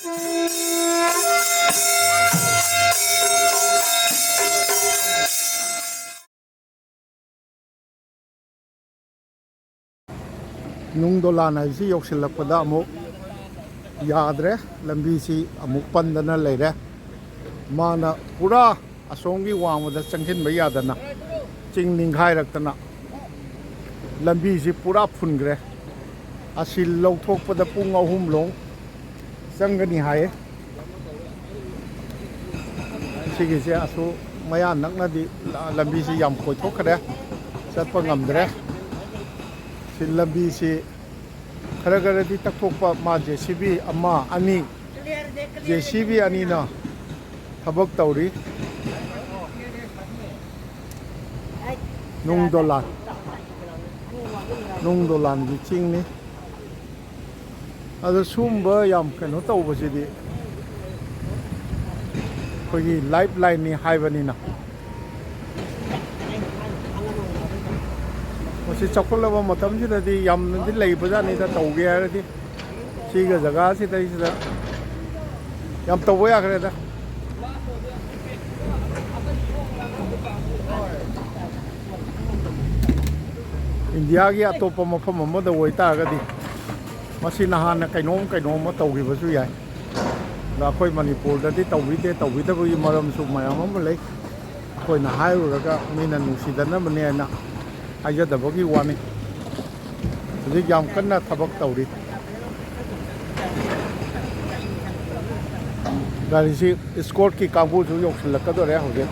Nung Dolan haisi yoksilakpada amuk yadre lambi si amuk pandana leire mana pura asongi wangmada changhinba yadana ching ninghairakna lambi si pura phungre asil lawthokpada pung ahum long changani haye sigi se asu maya naknadi lambi si yam koithokre chatpa ngamdre si lambi si khara khara di takthokpa ma JCB ama ani JCB ani na thabak tawri Nung Dolan gi ching ni adu sumba yam kano tawbasidi khoi lifeline ni haibani na masi chakolaba matam sida di yam di leiba ni da tawge aradi siga jaga sida sida yam tawbo ya kare da India gi atopa mafam amada woita agadi masi nahana kainom ma tawgibasu yai da khoi Manipur da di tawbida bu maram su mayam am lei khoi na hairuraga mina nusidana mane na ajadabagi wani hujik yam kanna thabak tawri gari si escort ki kabu ju yoksilakadore hujik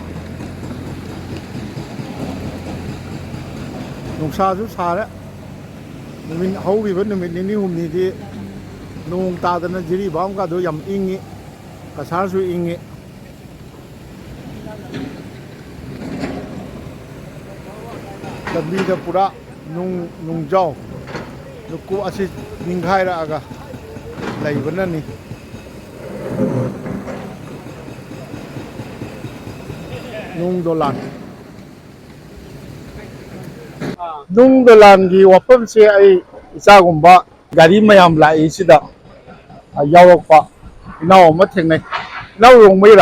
nungsa ju sare numin haugiba numit nini humni di nung tadana Jiribam ka do yam ingi kasar su ingi lambi da pura nung jaw nuku asi ninghaira aga laibana ni Nung Dolan gi wapam se ai isagumba gari mayam lai sida yawakpa inaw ma thengnai naw rongmai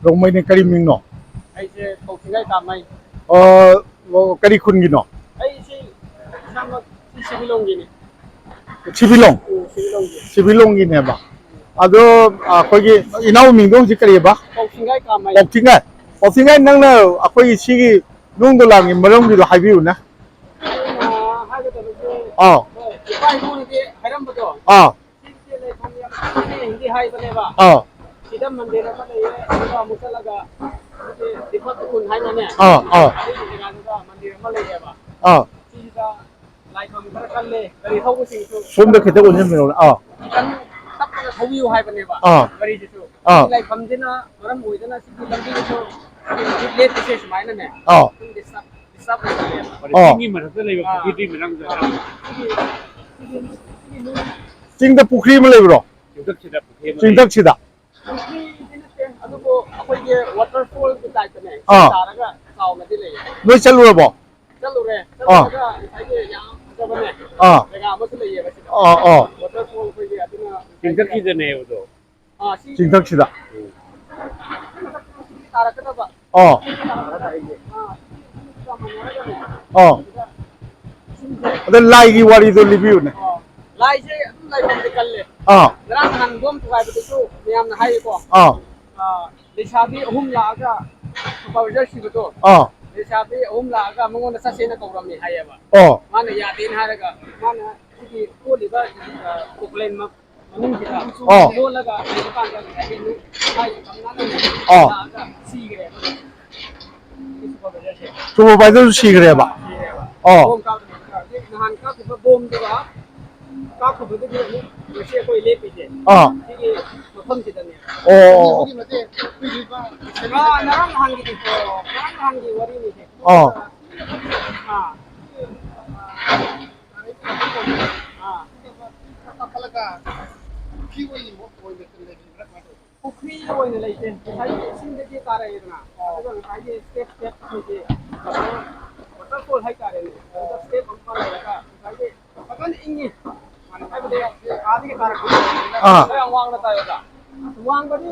rongmai ni kari mingno ai se tausingai kamai kari khun gi no ai se sama sibilong gi ni sibilong gi ne ba ado akhoi inaw mingdong ji kari ba tausingai kamai tausingai nangna akhoi sigi Nung Dolan gi maram gi do haibiu na pai moni ge hairam bado se le thami hindi hai bane ba sidam mandir ma le ba musalaga se diphat kun hai na ne mandir ma le ba sida lai tham thar kan le gari thau sing su sum da khita unjam mero kan tap ka thawiu hai bane ba gari ji su lai tham dina maram hoidana sidi lambi su le te se mai na ne Chingda pukri ma lebro chingdak chida adugo akhoi ge waterfall ki type ne taraga saw na dile noi chalura bo chalure chalura ai ge yam jabane daga mas le ye basi waterfall khoi ge aduna chingdak ki jane udo chingdak chida tarakata ba ada lai gi wari do libiu ne lai se lai bam de kalle ran han gom tu hai bu tu niam na hai ko le shabi hum la ga supervisor si bu to le shabi hum la ga mongon sa se na ko ram ni hai ba mana ya din ha ga mana ki ko li ba koklen ma manung ki ta do la ga le pa ga ni nu hai kam na ga si ge supervisor si gre ba bom ka nahan ka ku bom de ba ka ku de ni se ko ile pi je ki protham ki dane ki mate pi ba narang han gi ko narang han gi wari ni je kapalaga ki woi mo ko de le pukri woi le je sai sin de ki tara idna aduga sai je step ki je waterfall hai kare ne step on la ka sai je pakan ingi mana ai bade aadi ke tara ko wang na tayo ka. Wang ba ni?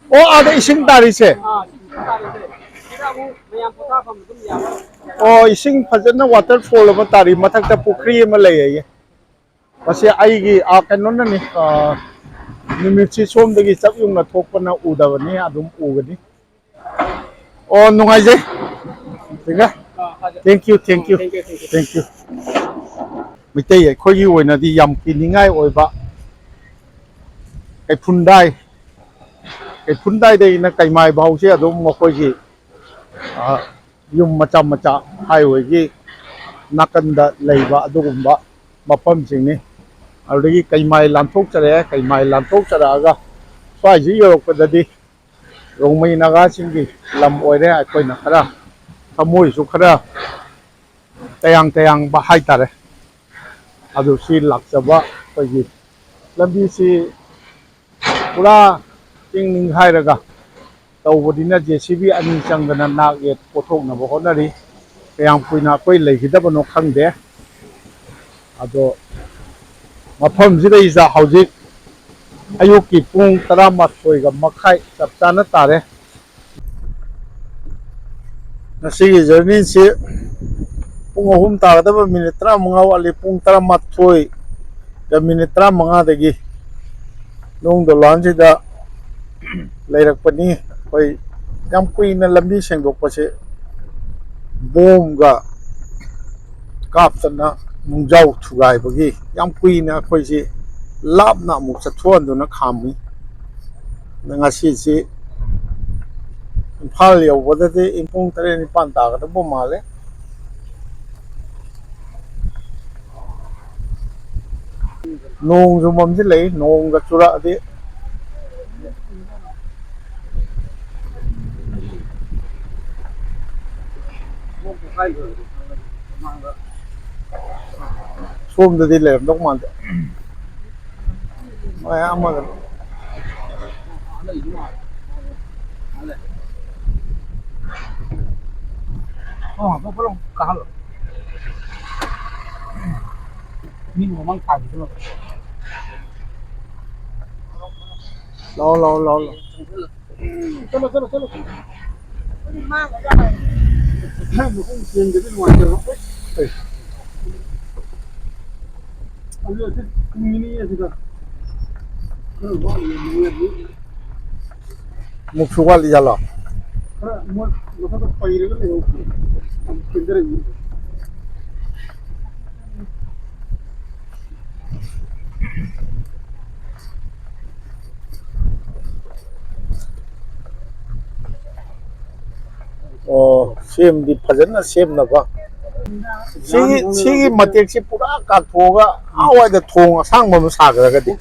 Oh, ada ising tarise. Oh, ising fajana waterfall ama tari mathakta pukri ama lay. Kasi aigi kano na ni nimitsi somdagi chap yung nathokpa na udawani adum ugani. Oh, nungay jay. Tiga. Thank you, thank you. Thank you. Mitay khoi oina di yam kiningai oiba. Kai phundai de na kai mai bau se adum mokoi gi yung macha highway gi nakanda leiba adugumba mapam singni adagi kai mai lanthok charaga swai ji yorokpadadi rongmai naga singi lam oire akoina khara thamoi su khara tayang ba haitare adu si lakchaba kogi lambi si pura tingning hairaga tawbodina JCB ani changdana nak yet pothok na bo honari kayang puina koi leihidabano khangde ado mafam sida isa hauzik ayuki pung 11 ga makhai chap chana tare nasigi journey si pung 3 tagadaba minute 35 wali pung 11 ga minute 35 dagi Nung Dolan sida leirakpani koi yam kuina lambi sengdokpase bomga kaptana mungjau thugai bagi yam kuina koi si lapna mu chathuan duna khami ngasi si Imphal yobodade impung 3 taga bo male nong jumam ji lei nong ga chura de somdadi leram dok mande ay amaga Oh, no problem. Kahalo. Min mo mang khai dito. lo Chalo. Mo kung sin dito mo ano. Ano ito? Kumini ya sila. muksugal jala Mo to paire ga le. Am kindere ni. oh sem di phajana sem na ba sigi matek si pura ka thoga awai da thong sang ma sagra ga di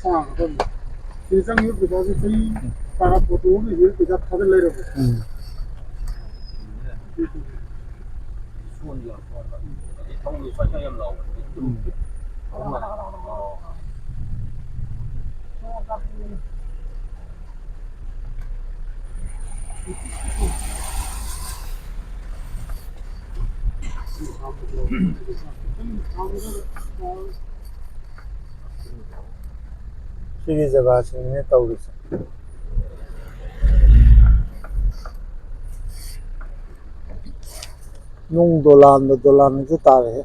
Sisang yu bisa si para foto ni yu bisa thadal le ro. sigi jaga sing ne tawri Nung Dolan ju tare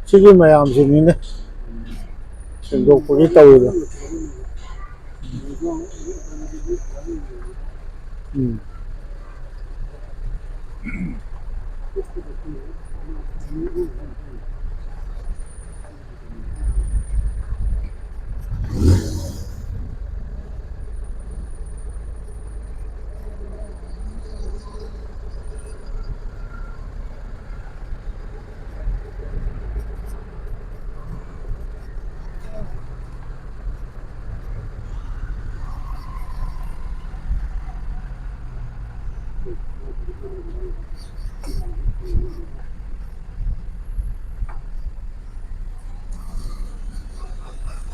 sigi mayam sing ne sengdok pagi tawri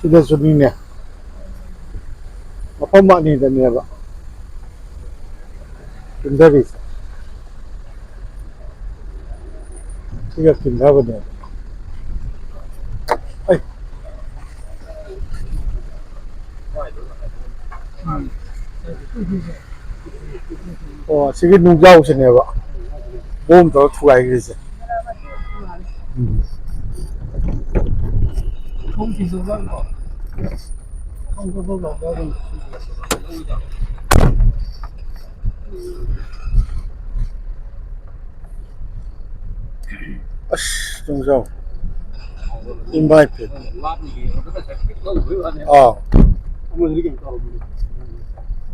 시대수 니네 아빠마 아니다 내가 근데리 이거 긴다보네 아이 지금 농자 오시네 봐 몸도 투가 이러지 không chỉ số vân có không có vô lộc đâu rồi 아씨 정정 인바이트 한번 이렇게 따로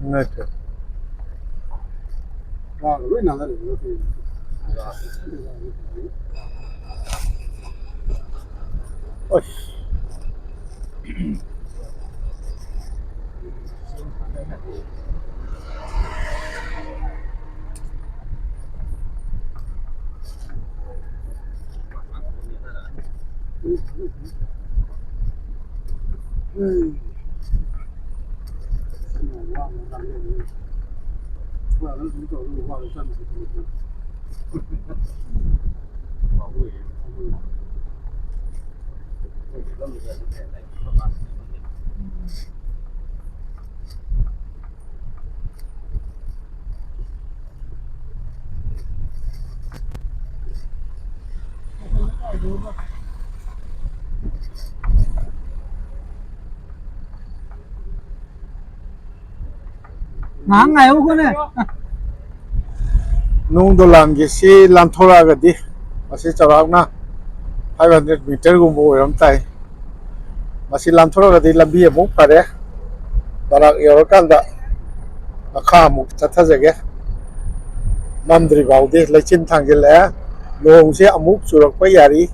인바이트 왜 나가래 이렇게 아씨 ngang ngày hôm nay Nung Dolan si Lanthora gadi masih charakna 500 meter gumbo ram tai masih Lanthora gadi lambi amuk pare barak yorokanda akha amuk chatha jage mamdri baudi lechin thangile long se amuk churak pa yari